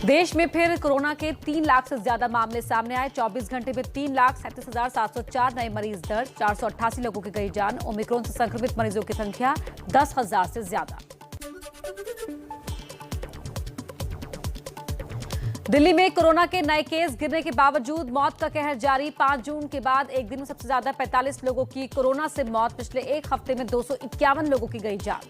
देश में फिर कोरोना के 3 लाख से ज्यादा मामले सामने आए। 24 घंटे में 3,37,704 नए मरीज दर्ज, 488 लोगों की गई जान। ओमिक्रॉन से संक्रमित मरीजों की संख्या 10,000 से ज्यादा। दिल्ली में कोरोना के नए केस गिरने के बावजूद मौत का कहर जारी। 5 जून के बाद एक दिन में सबसे ज्यादा 45 लोगों की कोरोना से मौत। पिछले एक हफ्ते में 251 लोगों की गई जान।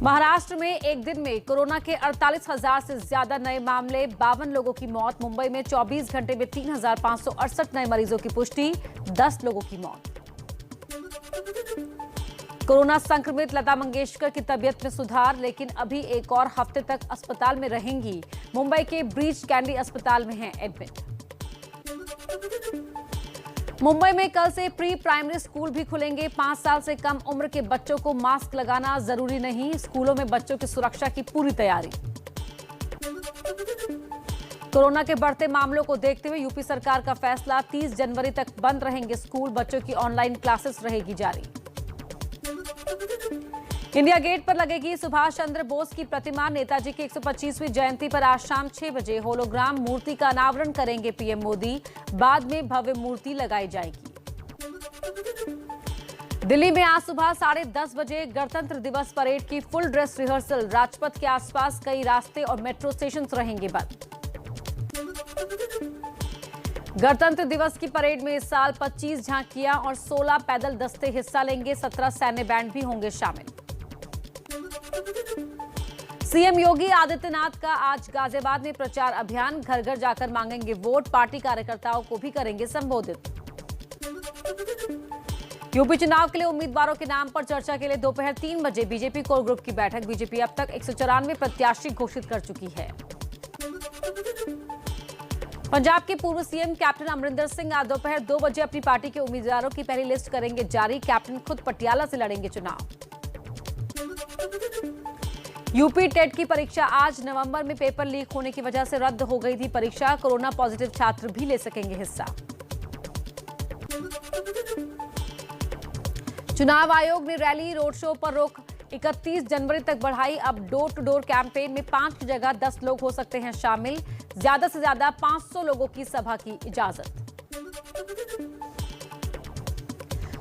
महाराष्ट्र में एक दिन में कोरोना के 48,000 से ज्यादा नए मामले, 52 लोगों की मौत। मुंबई में 24 घंटे में 3,568 नए मरीजों की पुष्टि, 10 लोगों की मौत। कोरोना संक्रमित लता मंगेशकर की तबीयत में सुधार, लेकिन अभी एक और हफ्ते तक अस्पताल में रहेंगी। मुंबई के ब्रीच कैंडी अस्पताल में हैं एडमिट। मुंबई में कल से प्री प्राइमरी स्कूल भी खुलेंगे। 5 साल से कम उम्र के बच्चों को मास्क लगाना जरूरी नहीं। स्कूलों में बच्चों की सुरक्षा की पूरी तैयारी। कोरोना के बढ़ते मामलों को देखते हुए यूपी सरकार का फैसला, 30 जनवरी तक बंद रहेंगे स्कूल। बच्चों की ऑनलाइन क्लासेस रहेगी जारी। इंडिया गेट पर लगेगी सुभाष चंद्र बोस की प्रतिमा। नेताजी की 125वीं जयंती पर आज शाम 6 बजे होलोग्राम मूर्ति का अनावरण करेंगे पीएम मोदी। बाद में भव्य मूर्ति लगाई जाएगी। दिल्ली में आज सुबह 10:30 बजे गणतंत्र दिवस परेड की फुल ड्रेस रिहर्सल। राजपथ के आसपास कई रास्ते और मेट्रो स्टेशन रहेंगे बंद। गणतंत्र दिवस की परेड में इस साल 25 झांकियां और 16 पैदल दस्ते हिस्सा लेंगे। 17 सैन्य बैंड भी होंगे शामिल। सीएम योगी आदित्यनाथ का आज गाजियाबाद में प्रचार अभियान। घर घर जाकर मांगेंगे वोट। पार्टी कार्यकर्ताओं को भी करेंगे संबोधित। यूपी चुनाव के लिए उम्मीदवारों के नाम पर चर्चा के लिए दोपहर 3 बजे बीजेपी कोर ग्रुप की बैठक। बीजेपी अब तक 194 प्रत्याशी घोषित कर चुकी है। पंजाब के पूर्व सीएम कैप्टन अमरिंदर सिंह आज दोपहर 2 बजे अपनी पार्टी के उम्मीदवारों की पहली लिस्ट करेंगे जारी। कैप्टन खुद पटियाला से लड़ेंगे चुनाव। यूपी टेट की परीक्षा आज नवंबर में पेपर लीक होने की वजह से रद्द हो गई थी परीक्षा। कोरोना पॉजिटिव छात्र भी ले सकेंगे हिस्सा। चुनाव आयोग ने रैली रोड शो पर रोक 31 जनवरी तक बढ़ाई। अब डोर टू डोर कैंपेन में 5 की जगह 10 लोग हो सकते हैं शामिल। ज्यादा से ज्यादा 500 लोगों की सभा की इजाजत।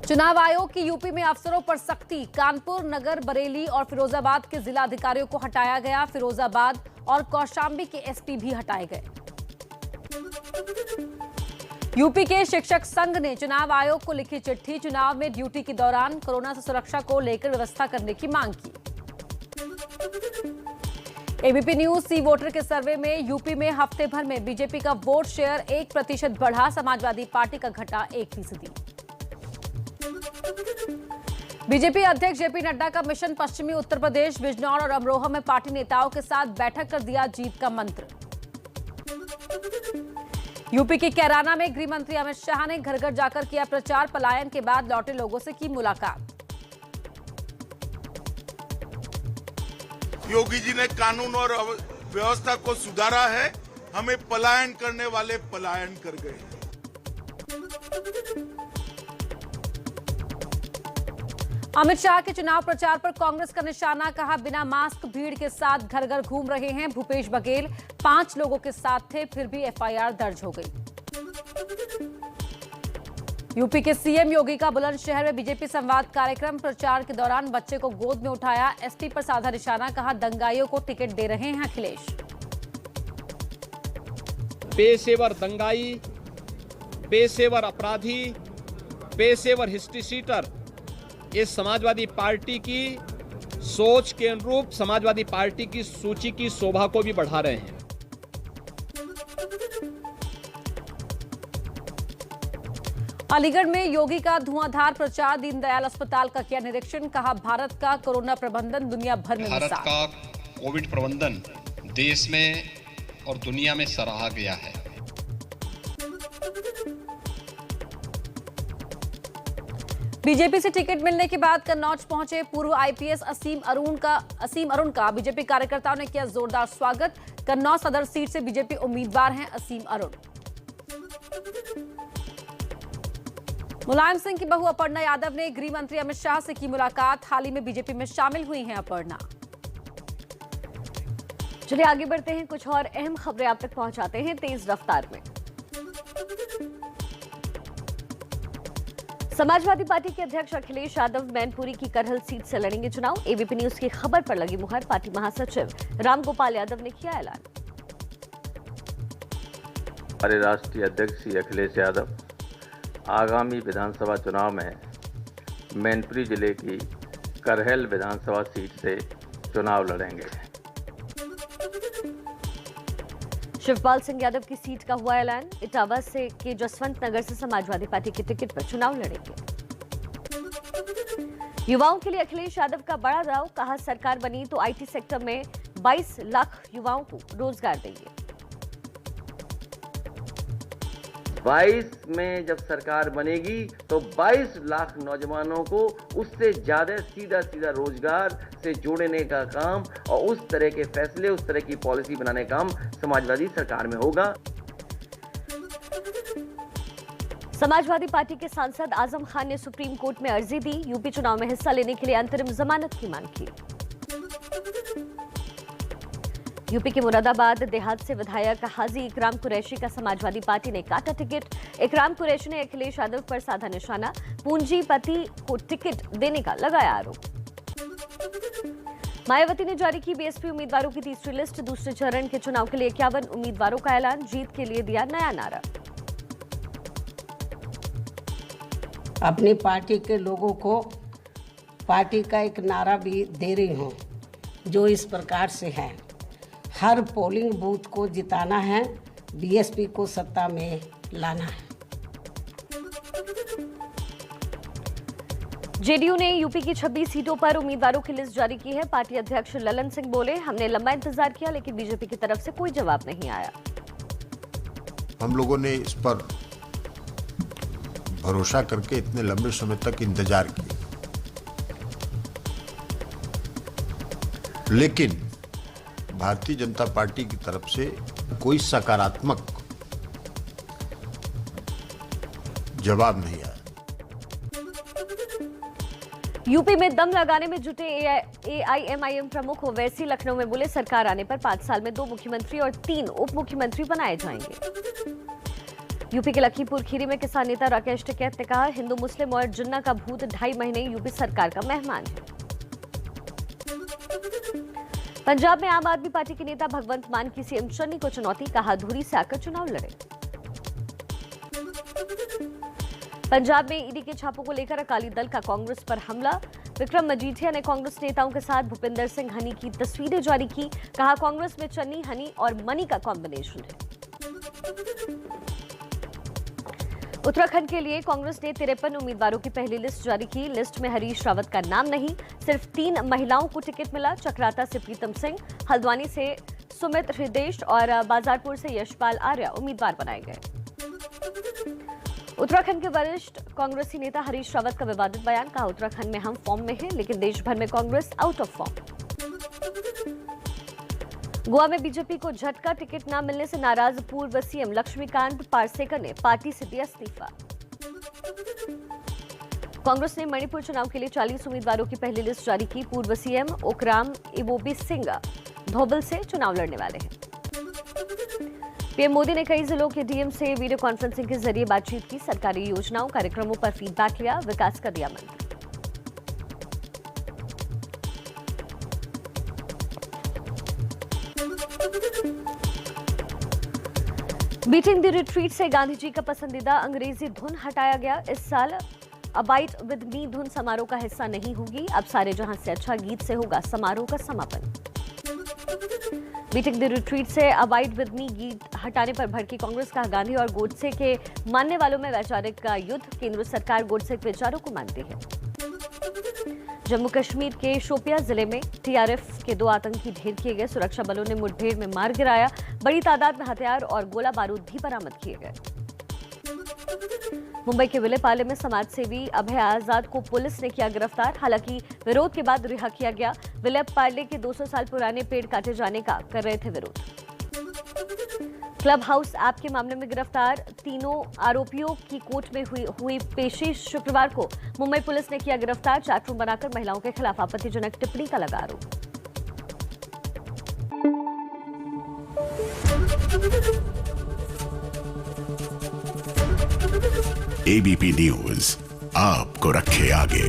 चुनाव आयोग की यूपी में अफसरों पर सख्ती। कानपुर, नगर, बरेली और फिरोजाबाद के जिला अधिकारियों को हटाया गया। फिरोजाबाद और कौशांबी के एसपी भी हटाए गए। यूपी के शिक्षक संघ ने चुनाव आयोग को लिखी चिट्ठी। चुनाव में ड्यूटी के दौरान कोरोना से सुरक्षा को लेकर व्यवस्था करने की मांग की। एबीपी न्यूज सी वोटर के सर्वे में यूपी में हफ्ते भर में बीजेपी का वोट शेयर 1% बढ़ा। समाजवादी पार्टी का घटा 1%। बीजेपी अध्यक्ष जेपी नड्डा का मिशन पश्चिमी उत्तर प्रदेश। बिजनौर और अमरोहा में पार्टी नेताओं के साथ बैठक कर दिया जीत का मंत्र। यूपी के कैराना में गृह मंत्री अमित शाह ने घर घर जाकर किया प्रचार। पलायन के बाद लौटे लोगों से की मुलाकात। योगी जी ने कानून और व्यवस्था को सुधारा है। हमें पलायन करने वाले पलायन कर गए। अमित शाह के चुनाव प्रचार पर कांग्रेस का निशाना। कहा, बिना मास्क भीड़ के साथ घर घर घूम रहे हैं। भूपेश बघेल 5 लोगों के साथ थे, फिर भी एफआईआर दर्ज हो गई। यूपी के सीएम योगी का बुलंदशहर में बीजेपी संवाद कार्यक्रम। प्रचार के दौरान बच्चे को गोद में उठाया। एसपी पर साधा निशाना। कहा, दंगाइयों को टिकट दे रहे हैं अखिलेश। पेशेवर दंगाई, पेशेवर अपराधी, पेशेवर हिस्ट्री शीटर इस समाजवादी पार्टी की सोच के अनुरूप समाजवादी पार्टी की सूची की शोभा को भी बढ़ा रहे हैं। अलीगढ़ में योगी का धुआंधार प्रचार। दीनदयाल अस्पताल का किया निरीक्षण। कहा, भारत का कोरोना प्रबंधन दुनिया भर में भारत का कोविड प्रबंधन देश में और दुनिया में सराहा गया है। बीजेपी से टिकट मिलने के बाद कन्नौज पहुंचे पूर्व आईपीएस असीम अरुण का बीजेपी कार्यकर्ताओं ने किया जोरदार स्वागत। कन्नौज सदर सीट से बीजेपी उम्मीदवार हैं असीम अरुण। मुलायम सिंह की बहू अपर्णा यादव ने गृह मंत्री अमित शाह से की मुलाकात। हाल ही में बीजेपी में शामिल हुई हैं अपर्णा। चलिए आगे बढ़ते हैं, कुछ और अहम खबरें आप तक पहुंचाते हैं तेज रफ्तार में। समाजवादी पार्टी के अध्यक्ष अखिलेश यादव मैनपुरी की करहल सीट से लड़ेंगे चुनाव। एबीपी न्यूज की खबर पर लगी मुहर। पार्टी महासचिव रामगोपाल यादव ने किया ऐलान। हमारे राष्ट्रीय अध्यक्ष श्री अखिलेश यादव आगामी विधानसभा चुनाव में मैनपुरी जिले की करहल विधानसभा सीट से चुनाव लड़ेंगे। शिवपाल सिंह यादव की सीट का हुआ ऐलान। इटावा से के जसवंत नगर से समाजवादी पार्टी के टिकट पर चुनाव लड़ेंगे। युवाओं के लिए अखिलेश यादव का बड़ा दाव। कहा सरकार बनी तो आईटी सेक्टर में 22 लाख युवाओं को रोजगार देंगे। 22 में जब सरकार बनेगी तो 22 लाख नौजवानों को उससे ज्यादा सीधा रोजगार से जोड़ने का काम और उस तरह के फैसले, उस तरह की पॉलिसी बनाने का काम समाजवादी सरकार में होगा। समाजवादी पार्टी के सांसद आजम खान ने सुप्रीम कोर्ट में अर्जी दी। यूपी चुनाव में हिस्सा लेने के लिए अंतरिम जमानत की मांग की। यूपी के मुरादाबाद देहात से विधायक हाजी इकराम कुरैशी का समाजवादी पार्टी ने काटा टिकट। इकराम कुरैशी ने अखिलेश यादव पर साधा निशाना। पूंजीपति को टिकट देने का लगाया आरोप। मायावती ने जारी की बीएसपी उम्मीदवारों की तीसरी लिस्ट। दूसरे चरण के चुनाव के लिए 51 उम्मीदवारों का ऐलान। जीत के लिए दिया नया नारा। अपनी पार्टी के लोगों को पार्टी का एक नारा भी दे रही हूं, जो इस प्रकार से है। हर पोलिंग बूथ को जिताना है, बीएसपी को सत्ता में लाना है। जेडीयू ने यूपी की 26 सीटों पर उम्मीदवारों की लिस्ट जारी की है। पार्टी अध्यक्ष ललन सिंह बोले, हमने लंबा इंतजार किया लेकिन बीजेपी की तरफ से कोई जवाब नहीं आया। हम लोगों ने इस पर भरोसा करके इतने लंबे समय तक इंतजार किया, लेकिन भारतीय जनता पार्टी की तरफ से कोई सकारात्मक जवाब नहीं आया। यूपी में दम लगाने में जुटे एआईएमआईएम प्रमुख ओवैसी लखनऊ में बोले, सरकार आने पर 5 साल में 2 मुख्यमंत्री और 3 उप मुख्यमंत्री बनाए जाएंगे। यूपी के लखीमपुर खीरी में किसान नेता राकेश टिकैत ने कहा, हिंदू मुस्लिम और जिन्ना का भूत 2.5 महीने यूपी सरकार का मेहमान है। पंजाब में आम आदमी पार्टी के नेता भगवंत मान की सीएम चन्नी को चुनौती। कहा, धुरी से आकर चुनाव लड़े। पंजाब में ईडी के छापों को लेकर अकाली दल का कांग्रेस पर हमला। विक्रम मजीठिया ने कांग्रेस नेताओं के साथ भूपिंदर सिंह हनी की तस्वीरें जारी की। कहा, कांग्रेस में चन्नी, हनी और मनी का कॉम्बिनेशन है। उत्तराखंड के लिए कांग्रेस ने 53 उम्मीदवारों की पहली लिस्ट जारी की। लिस्ट में हरीश रावत का नाम नहीं, सिर्फ 3 महिलाओं को टिकट मिला। चक्राता से प्रीतम सिंह, हल्द्वानी से सुमित हृदेश और बाजारपुर से यशपाल आर्य उम्मीदवार बनाए गए। उत्तराखंड के वरिष्ठ कांग्रेसी नेता हरीश रावत का विवादित बयान। कहा, उत्तराखंड में हम फॉर्म में हैं लेकिन देश भर में Congress out of form. Goa में बीजेपी को झटका। टिकट न मिलने से नाराज पूर्व सीएम लक्ष्मीकांत पारसेकर ने पार्टी से दिया इस्तीफा। कांग्रेस ने मणिपुर चुनाव के लिए 40 उम्मीदवारों की पहली लिस्ट जारी की। पूर्व सीएम ओकराम इबोबी सिंह धोबल से चुनाव लड़ने वाले हैं। पीएम मोदी ने कई जिलों के डीएम से वीडियो कॉन्फ्रेंसिंग के जरिए बातचीत की। सरकारी योजनाओं, कार्यक्रमों पर फीडबैक लिया। विकास का दिया मंत्र। बीटिंग द रिट्रीट से गांधी जी का पसंदीदा अंग्रेजी धुन हटाया गया। इस साल अबाइट विद मी धुन समारोह का हिस्सा नहीं होगी। अब सारे जहां से अच्छा गीत से होगा समारोह का समापन। बीटिंग द रिट्रीट से अबाइट विद मी गीत हटाने पर भड़की कांग्रेस। का गांधी और गोडसे के मानने वालों में वैचारिक का युद्ध। केंद्र सरकार गोडसे के विचारों को मानती है। जम्मू कश्मीर के शोपियां जिले में टीआरएफ के 2 आतंकी ढेर किए गए। सुरक्षा बलों ने मुठभेड़ में मार गिराया। बड़ी तादाद में हथियार और गोला बारूद भी बरामद किए गए। मुंबई के विलेपाले में समाजसेवी अभय आजाद को पुलिस ने किया गिरफ्तार। हालांकि विरोध के बाद रिहा किया गया। विलेपाले के 200 साल पुराने पेड़ काटे जाने का कर रहे थे विरोध। क्लब हाउस ऐप के मामले में गिरफ्तार तीनों आरोपियों की कोर्ट में हुई पेशी शुक्रवार को मुंबई पुलिस ने किया गिरफ्तार। चैटरूम बनाकर महिलाओं के खिलाफ आपत्तिजनक टिप्पणी का लगा आरोप। एबीपी न्यूज आपको रखे आगे।